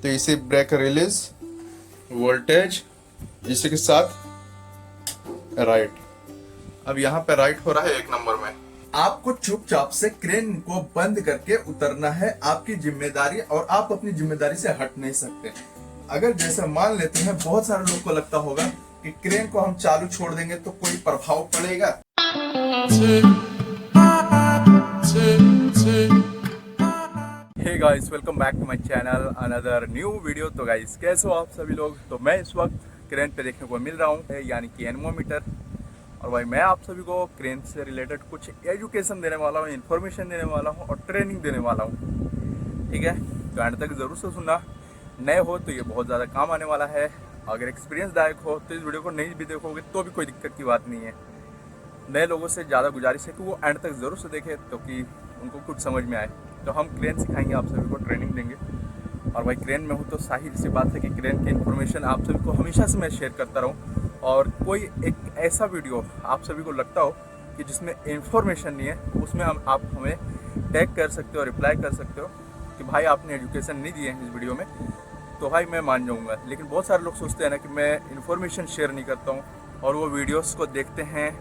तो इसी break release, voltage, इसी के साथ राइट। अब यहाँ पे राइट हो रहा है 1 नंबर में। आपको चुपचाप से क्रेन को बंद करके उतरना है, आपकी जिम्मेदारी, और आप अपनी जिम्मेदारी से हट नहीं सकते। अगर जैसे मान लेते हैं, बहुत सारे लोग को लगता होगा कि क्रेन को हम चालू छोड़ देंगे तो कोई प्रभाव पड़ेगा। Hey guys, welcome back to my channel, another new video. तो गाइस, कैसे हो आप सभी लोग? तो मैं इस वक्त क्रेन पे देखने को मिल रहा हूँ, यानी कि एनेमोमीटर। और भाई मैं आप सभी को क्रेन से रिलेटेड कुछ एजुकेशन देने वाला हूँ, इन्फॉर्मेशन देने वाला हूँ और ट्रेनिंग देने वाला हूँ। ठीक है, तो एंड तक ज़रूर से सुनना। नए हो तो ये बहुत ज़्यादा काम आने वाला है। अगर एक्सपीरियंस दायक हो तो इस वीडियो को नहीं भी देखोगे तो भी कोई दिक्कत की बात नहीं है। नए लोगों से ज़्यादा गुजारिश है कि वो एंड तक ज़रूर से देखें, तो कि उनको कुछ समझ में आए। तो हम क्रेन सिखाएंगे, आप सभी को ट्रेनिंग देंगे। और भाई क्रेन में हूँ तो जाहिर सी बात है कि क्रेन की इन्फॉर्मेशन आप सभी को हमेशा से मैं शेयर करता रहूँ। और कोई एक ऐसा वीडियो आप सभी को लगता हो कि जिसमें इन्फॉर्मेशन नहीं है, उसमें आप हमें टैग कर सकते हो, रिप्लाई कर सकते हो कि भाई आपने एजुकेशन नहीं दी है इस वीडियो में, तो भाई मैं मान जाऊँगा। लेकिन बहुत सारे लोग सोचते हैं ना कि मैं इन्फॉर्मेशन शेयर नहीं करता हूँ और वो वीडियोज़ को देखते हैं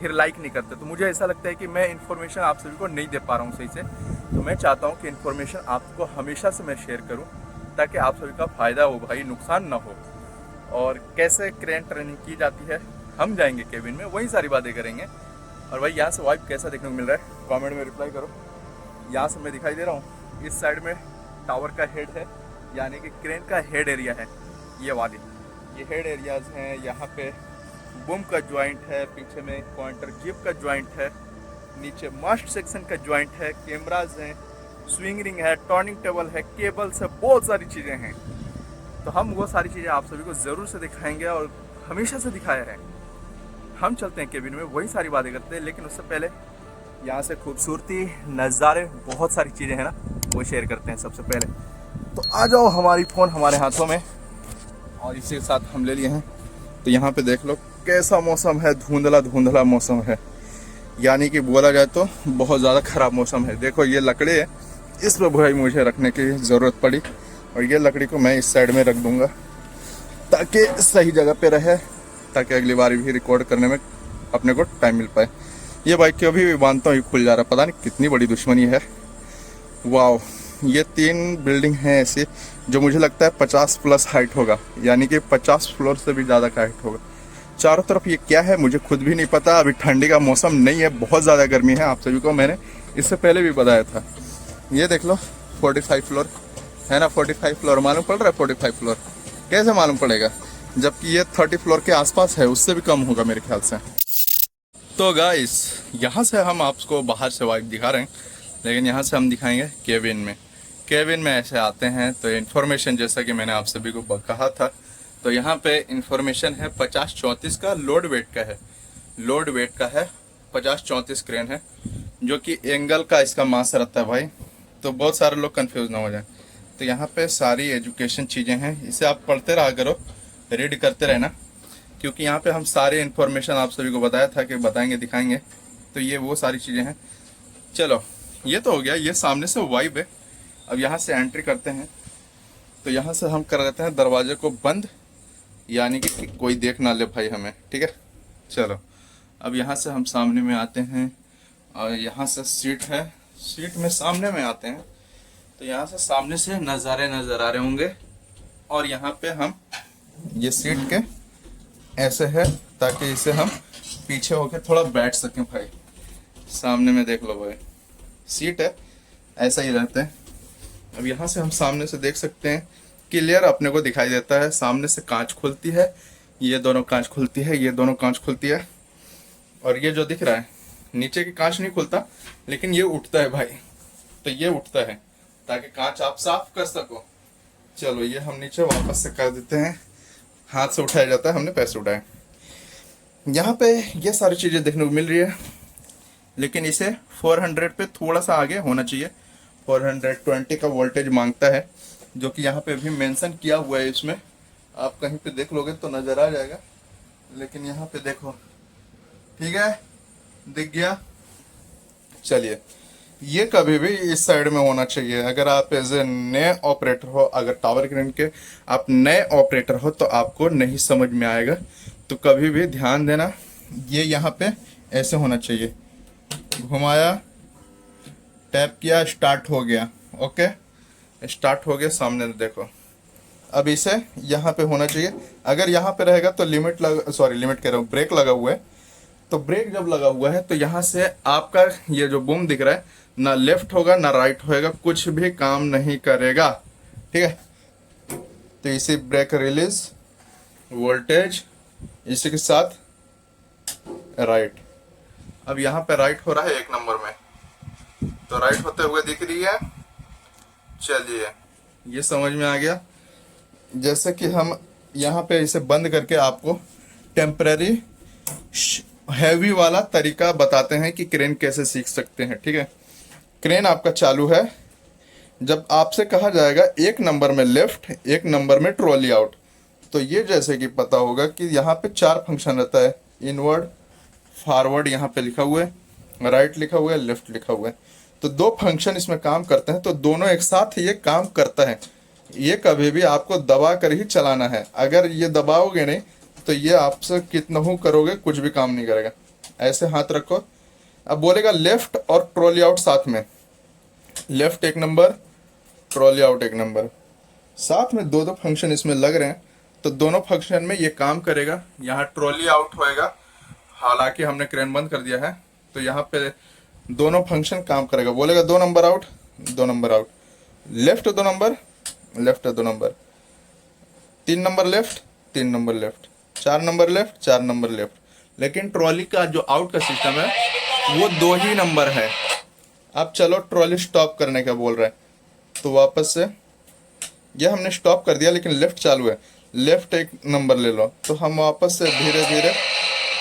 फिर लाइक नहीं करते। तो मुझे ऐसा लगता है कि मैं इन्फॉर्मेशन आप सभी को नहीं दे पा रहा हूँ सही से। तो मैं चाहता हूँ कि इन्फॉर्मेशन आपको हमेशा से मैं शेयर करूँ ताकि आप सभी का फ़ायदा हो, भाई नुकसान ना हो। और कैसे क्रेन ट्रेनिंग की जाती है, हम जाएंगे केबिन में, वही सारी बातें करेंगे। और भाई यहाँ से वाइब कैसा देखने को मिल रहा है, कमेंट में रिप्लाई करो। यहाँ से मैं दिखाई दे रहा हूँ, इस साइड में टावर का हेड है, यानी कि क्रेन का हेड एरिया है। ये हेड एरियाज हैं। यहाँ पे बूम का ज्वाइंट है, पीछे में पॉइंटर जिप का ज्वाइंट है, नीचे मास्ट सेक्शन का ज्वाइंट है, कैमराज हैं, स्विंग रिंग है, टर्निंग टेबल है, केबल्स है, बहुत सारी चीज़ें हैं। तो हम वो सारी चीज़ें आप सभी को ज़रूर से दिखाएंगे और हमेशा से दिखाया है। हम चलते हैं केबिन में, वही सारी बातें करते हैं। लेकिन उससे पहले यहाँ से खूबसूरती, नज़ारे, बहुत सारी चीज़ें हैं ना, वो शेयर करते हैं सबसे पहले। तो आ जाओ, हमारी फ़ोन हमारे हाथों में और इसी के साथ हम ले लिए हैं। तो यहाँ पे देख लो कैसा मौसम है, धुंधला धुंधला मौसम है, यानी कि बोला जाए तो बहुत ज़्यादा ख़राब मौसम है। देखो ये लकड़ी है, इस पर भाई मुझे रखने की ज़रूरत पड़ी और ये लकड़ी को मैं इस साइड में रख दूँगा ताकि सही जगह पे रहे, ताकि अगली बार भी रिकॉर्ड करने में अपने को टाइम मिल पाए। ये बाइक के अभी भी बांधता हूँ, ये खुल जा रहा है, पता नहीं कितनी बड़ी दुश्मनी है। वाह, ये 3 बिल्डिंग हैं ऐसी जो मुझे लगता है 50 प्लस हाइट होगा, यानी कि 50 फ्लोर से भी ज़्यादा का हाइट होगा। चारों तरफ ये क्या है मुझे खुद भी नहीं पता। अभी ठंडी का मौसम नहीं है, बहुत ज़्यादा गर्मी है, आप सभी को मैंने इससे पहले भी बताया था। ये देख लो 45 फ्लोर है ना, 45 फ्लोर मालूम पड़ रहा है। 45 फ्लोर कैसे मालूम पड़ेगा, जबकि ये 30 फ्लोर के आसपास है, उससे भी कम होगा मेरे ख्याल से। तो गाइस, यहाँ से हम आपको बाहर से वाइब दिखा रहे हैं, लेकिन यहाँ से हम दिखाएंगे केबिन में। केबिन में ऐसे आते हैं तो इन्फॉर्मेशन, जैसा कि मैंने आप सभी को कहा था, तो यहाँ पे इन्फॉर्मेशन है 50-34 का लोड वेट का है। लोड वेट का है 50-34 क्रेन है, जो कि एंगल का इसका मास रहता है भाई। तो बहुत सारे लोग कंफ्यूज ना हो जाए। तो यहाँ पे सारी एजुकेशन चीज़ें हैं, इसे आप पढ़ते रहा करो, रीड करते रहना, क्योंकि यहाँ पे हम सारे इन्फॉर्मेशन आप सभी को बताया था कि बताएंगे, दिखाएंगे। तो ये वो सारी चीज़ें हैं। चलो, ये तो हो गया, ये सामने से वाइब है। अब यहाँ से एंट्री करते हैं, तो यहाँ से हम कर देते हैं दरवाजे को बंद, यानी कि कोई देख ना ले भाई हमें। ठीक है, चलो अब यहाँ से हम सामने में आते हैं और यहाँ से सीट है, सीट में सामने में आते हैं। तो यहाँ से सामने से नज़ारे नज़र आ रहे होंगे और यहाँ पे हम ये सीट के ऐसे है ताकि इसे हम पीछे होके थोड़ा बैठ सकें भाई। सामने में देख लो भाई, सीट है, ऐसा ही रहते हैं। अब यहाँ से हम सामने से देख सकते हैं, क्लियर अपने को दिखाई देता है। सामने से कांच खुलती है, ये दोनों कांच खुलती है, ये दोनों कांच खुलती है। और ये जो दिख रहा है नीचे की कांच नहीं खुलता, लेकिन ये उठता है भाई। तो ये उठता है ताकि कांच आप साफ कर सको। चलो ये हम नीचे वापस से कर देते हैं, हाथ से उठाया जाता है, हमने पैसे उठाए। यहाँ पे ये सारी चीज़ें देखने को मिल रही है, लेकिन इसे 400 पे थोड़ा सा आगे होना चाहिए। 420 का वोल्टेज मांगता है, जो कि यहाँ पे भी मेंशन किया हुआ है। इसमें आप कहीं पे देख लोगे तो नज़र आ जाएगा, लेकिन यहाँ पे देखो, ठीक है, दिख गया। चलिए ये कभी भी इस साइड में होना चाहिए। अगर आप एज ए नए ऑपरेटर हो, अगर टावर क्रेन के आप नए ऑपरेटर हो तो आपको नहीं समझ में आएगा। तो कभी भी ध्यान देना, ये यहाँ पे ऐसे होना चाहिए। घुमाया, टैप किया, स्टार्ट हो गया। ओके, स्टार्ट हो गया, सामने देखो। अब इसे यहाँ पे होना चाहिए। अगर यहाँ पे रहेगा तो लिमिट कह रहा हूँ, ब्रेक लगा हुआ है। तो ब्रेक जब लगा हुआ है तो यहाँ से आपका ये जो बूम दिख रहा है, ना लेफ्ट होगा ना राइट होएगा, कुछ भी काम नहीं करेगा। ठीक है, तो इसी ब्रेक रिलीज, वोल्टेज, इसी के साथ राइट। अब यहाँ पे राइट हो रहा है 1 नंबर में, तो राइट होते हुए दिख रही है। चलिए, ये समझ में आ गया। जैसे कि हम यहाँ पे इसे बंद करके आपको टेम्पररी हैवी वाला तरीका बताते हैं कि क्रेन कैसे सीख सकते हैं। ठीक है, क्रेन आपका चालू है। जब आपसे कहा जाएगा 1 नंबर में लेफ्ट, 1 नंबर में ट्रॉली आउट, तो ये जैसे कि पता होगा कि यहाँ पे 4 फंक्शन रहता है। इनवर्ड, फॉरवर्ड यहाँ पे लिखा हुआ है, राइट लिखा हुआ है, लेफ्ट लिखा हुआ है। तो 2 फंक्शन इसमें काम करते हैं, तो दोनों एक साथ ये काम करता है। ये कभी भी आपको दबा कर ही चलाना है। अगर ये दबाओगे नहीं तो ये आपसे कितना हो करोगे, कुछ भी काम नहीं करेगा। ऐसे हाथ रखो। अब बोलेगा लेफ्ट और ट्रॉली आउट साथ में, left 1 number, trolley out 1 number, साथ में 2 फंक्शन इसमें लग रहे हैं, तो दोनों फंक्शन में ये काम करेगा। यहाँ ट्रॉली आउट होएगा, हालांकि हमने क्रेन बंद कर दिया है, तो यहाँ पे दोनों फंक्शन काम करेगा। बोलेगा 2 number out, 2 number out, left 2 number, left 2 number, 3 number left, 3 number left, 4 number left, 4 number left. लेकिन ट्रॉली का जो आउट का सिस्टम है वो 2 ही नंबर है। अब चलो ट्रॉली स्टॉप करने का बोल रहा है, तो वापस से ये हमने स्टॉप कर दिया, लेकिन लेफ्ट चालू है। लेफ्ट 1 नंबर ले लो, तो हम वापस से धीरे धीरे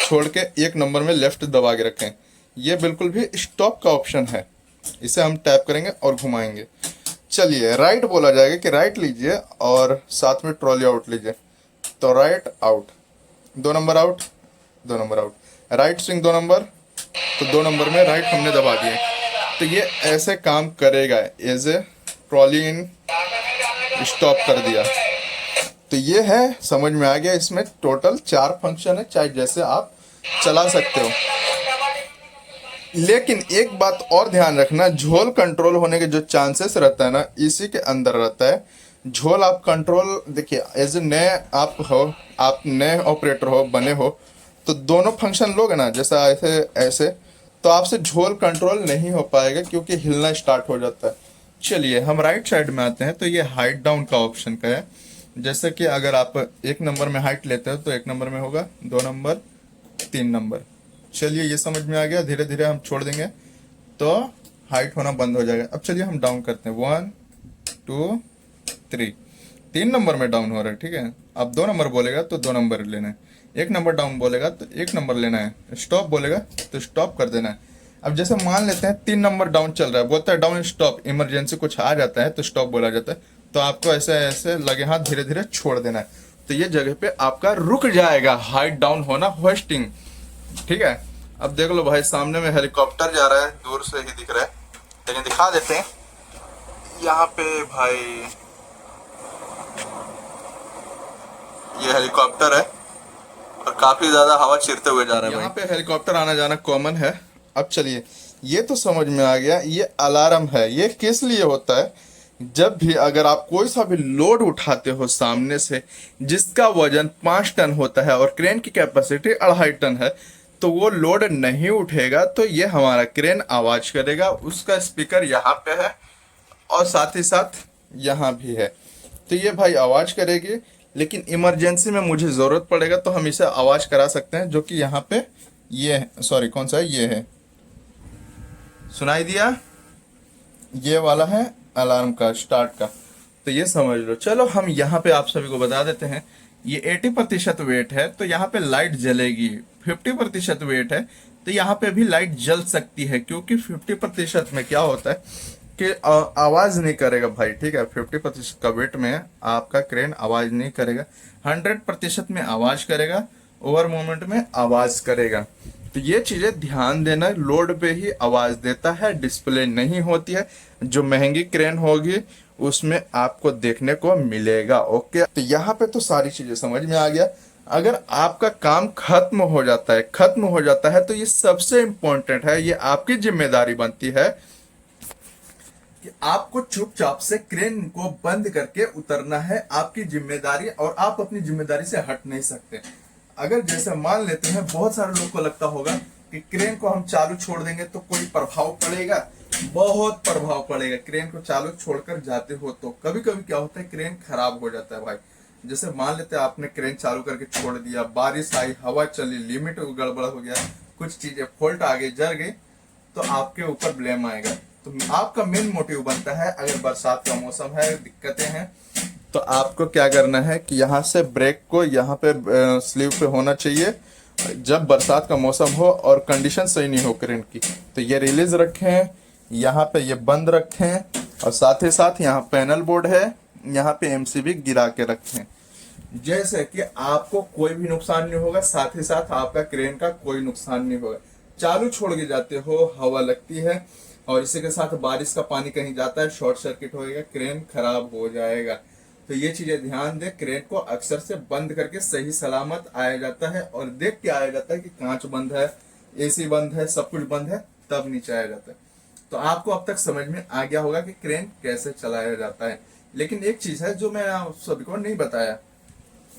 छोड़ के 1 नंबर में लेफ्ट दबा के रखें। ये बिल्कुल भी स्टॉप का ऑप्शन है। इसे हम टैप करेंगे और घुमाएंगे। चलिए, राइट बोला जाएगा कि राइट लीजिए और साथ में ट्रॉली आउट लीजिए। तो right out, 2 number out, 2 number out, right swing 2 number, तो 2 नंबर में राइट हमने दबा दिए। तो ये ऐसे काम करेगा। As a trolley in, stop कर दिया। तो ये है, समझ में आ गया। इसमें टोटल 4 फंक्शन है, चाहे जैसे आप चला सकते हो। लेकिन एक बात और ध्यान रखना, झोल कंट्रोल होने के जो चांसेस रहता है ना, इसी के अंदर रहता है। झोल आप कंट्रोल, देखिए एज ए नए आप हो, आप नए ऑपरेटर हो, बने हो, तो दोनों फंक्शन लोगे ना, जैसा ऐसे ऐसे, तो आपसे झोल कंट्रोल नहीं हो पाएगा, क्योंकि हिलना स्टार्ट हो जाता है। चलिए, हम राइट साइड में आते हैं। तो ये हाइट डाउन का ऑप्शन का है। जैसे कि अगर आप 1 नंबर में हाइट लेते हो तो 1 नंबर में होगा 2 नंबर, 3 नंबर। चलिए, ये समझ में आ गया। धीरे धीरे हम छोड़ देंगे तो हाइट होना बंद हो जाएगा। अब चलिए हम डाउन करते हैं। 1 2 3, 3 नंबर में डाउन हो रहा है। ठीक है, अब 2 नंबर बोलेगा तो 2 नंबर लेना है। 1 नंबर डाउन बोलेगा तो 1 नंबर लेना है। स्टॉप बोलेगा तो स्टॉप कर देना है। अब जैसे मान लेते हैं 3 नंबर डाउन चल रहा है, बोलता है डाउन स्टॉप, इमरजेंसी कुछ आ जाता है तो स्टॉप बोला जाता है। तो आपको ऐसे ऐसे लगे हाथ धीरे धीरे छोड़ देना है, तो ये जगह पे आपका रुक जाएगा हाइट डाउन होना, होस्टिंग। ठीक है, अब देख लो भाई, सामने में हेलीकॉप्टर जा रहा है, दूर से ही दिख रहा है, लेकिन दिखा देते हैं। यहाँ पे भाई ये हेलीकॉप्टर है और काफी ज्यादा हवा चीरते हुए जा रहा है। यहाँ पे हेलीकॉप्टर आना जाना कॉमन है। अब चलिए, ये तो समझ में आ गया। ये अलार्म है। ये किस लिए होता है? जब भी अगर आप कोई सा भी लोड उठाते हो सामने से, जिसका वजन 5 टन होता है और क्रेन की कैपेसिटी 2.5 टन है, तो वो लोड नहीं उठेगा, तो ये हमारा क्रेन आवाज करेगा। उसका स्पीकर यहाँ पे है और साथ ही साथ यहाँ भी है, तो ये भाई आवाज करेगी। लेकिन इमरजेंसी में मुझे जरूरत पड़ेगा तो हम इसे आवाज करा सकते हैं, जो कि यहाँ पे ये है, सॉरी कौन सा है, ये है, सुनाई दिया, ये वाला है अलार्म का, स्टार्ट का। तो ये समझ लो। चलो हम यहाँ पे आप सभी को बता देते हैं, ये 80% वेट है तो यहाँ पे लाइट जलेगी। 50% वेट है तो यहाँ पे भी लाइट जल सकती है, क्योंकि 50% में क्या होता है कि आवाज नहीं करेगा भाई। ठीक है, 50% का वेट में आपका क्रेन आवाज नहीं करेगा, 100% में आवाज करेगा, ओवर मोमेंट में आवाज करेगा। तो ये चीजें ध्यान देना, लोड पे ही आवाज देता है, डिस्प्ले नहीं होती है। जो महंगी क्रेन होगी उसमें आपको देखने को मिलेगा। ओके, तो यहाँ पे तो सारी चीजें समझ में आ गया। अगर आपका काम खत्म हो जाता है तो ये सबसे इम्पोर्टेंट है, ये आपकी जिम्मेदारी बनती है कि आपको चुपचाप से क्रेन को बंद करके उतरना है। आपकी जिम्मेदारी, और आप अपनी जिम्मेदारी से हट नहीं सकते। अगर जैसे मान लेते हैं, बहुत सारे लोग को लगता होगा कि क्रेन को हम चालू छोड़ देंगे तो कोई प्रभाव पड़ेगा, बहुत प्रभाव पड़ेगा। क्रेन को चालू छोड़कर जाते हो तो कभी कभी क्या होता है, क्रेन खराब हो जाता है भाई। जैसे मान लेते हैं आपने क्रेन चालू करके छोड़ दिया, बारिश आई, हवा चली, लिमिट गड़बड़ हो गया, कुछ चीजें फॉल्ट आ गई, जल गई, तो आपके ऊपर ब्लेम आएगा। तो आपका मेन मोटिव बनता है, अगर बरसात का मौसम है, दिक्कतें हैं, तो आपको क्या करना है कि यहाँ से ब्रेक को यहाँ पे स्लीव पे होना चाहिए। जब बरसात का मौसम हो और कंडीशन सही नहीं हो क्रेन की, तो ये रिलीज रखें, यहाँ पे ये बंद रखें, और साथ ही साथ यहाँ पैनल बोर्ड है, यहाँ पे एमसीबी गिरा के रखें, जैसे कि आपको कोई भी नुकसान नहीं होगा, साथ ही साथ आपका क्रेन का कोई नुकसान नहीं होगा। चालू छोड़ के जाते हो, हवा लगती है, और इसी के साथ बारिश का पानी कहीं जाता है, शॉर्ट सर्किट होएगा, क्रेन खराब हो जाएगा। तो ये चीजें ध्यान दे, क्रेन को अक्सर से बंद करके सही सलामत आया जाता है, और देख के आया जाता है कि कांच बंद है, एसी बंद है, सब कुछ बंद है, तब नीचे आया जाता है। तो आपको अब तक समझ में आ गया होगा कि क्रेन कैसे चलाया जाता है। लेकिन एक चीज है जो मैं आप सभी को नहीं बताया,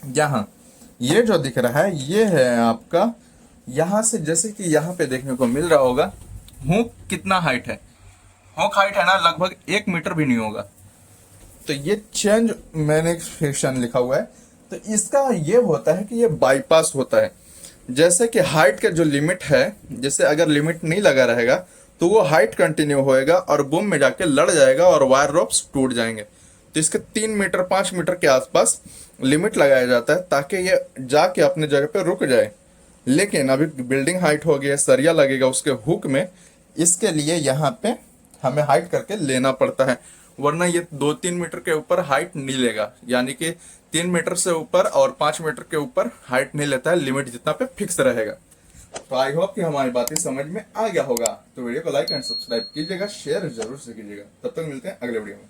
यहाँ ये जो दिख रहा है ये है आपका, यहाँ से जैसे कि यहाँ पे देखने को मिल रहा होगा, हुक कितना हाइट है, हुक हाइट है ना, लगभग 1 मीटर भी नहीं होगा। तो ये चेंज मैनिफिकेशन लिखा हुआ है, तो इसका ये होता है कि ये बाईपास होता है। जैसे कि हाइट का जो लिमिट है, जैसे अगर लिमिट नहीं लगा रहेगा तो वो हाइट कंटिन्यू होएगा और बूम में जाके लड़ जाएगा और वायर रोप्स टूट जाएंगे। तो इसके 3 मीटर 5 मीटर के आसपास लिमिट लगाया जाता है ताकि ये जाके अपने जगह पे रुक जाए। लेकिन अभी बिल्डिंग हाइट हो गई है, सरिया लगेगा उसके हुक में, इसके लिए यहाँ पे हमें हाइट करके लेना पड़ता है, वरना ये 2-3 मीटर के ऊपर हाइट नहीं लेगा। यानी कि 3 मीटर से ऊपर और 5 मीटर के ऊपर हाइट नहीं लेता है, लिमिट जितना पे फिक्स रहेगा। तो आई होप कि हमारी बातें समझ में आ गया होगा। तो वीडियो को लाइक एंड सब्सक्राइब कीजिएगा, शेयर जरूर से कीजिएगा। तब तक मिलते हैं अगले वीडियो में।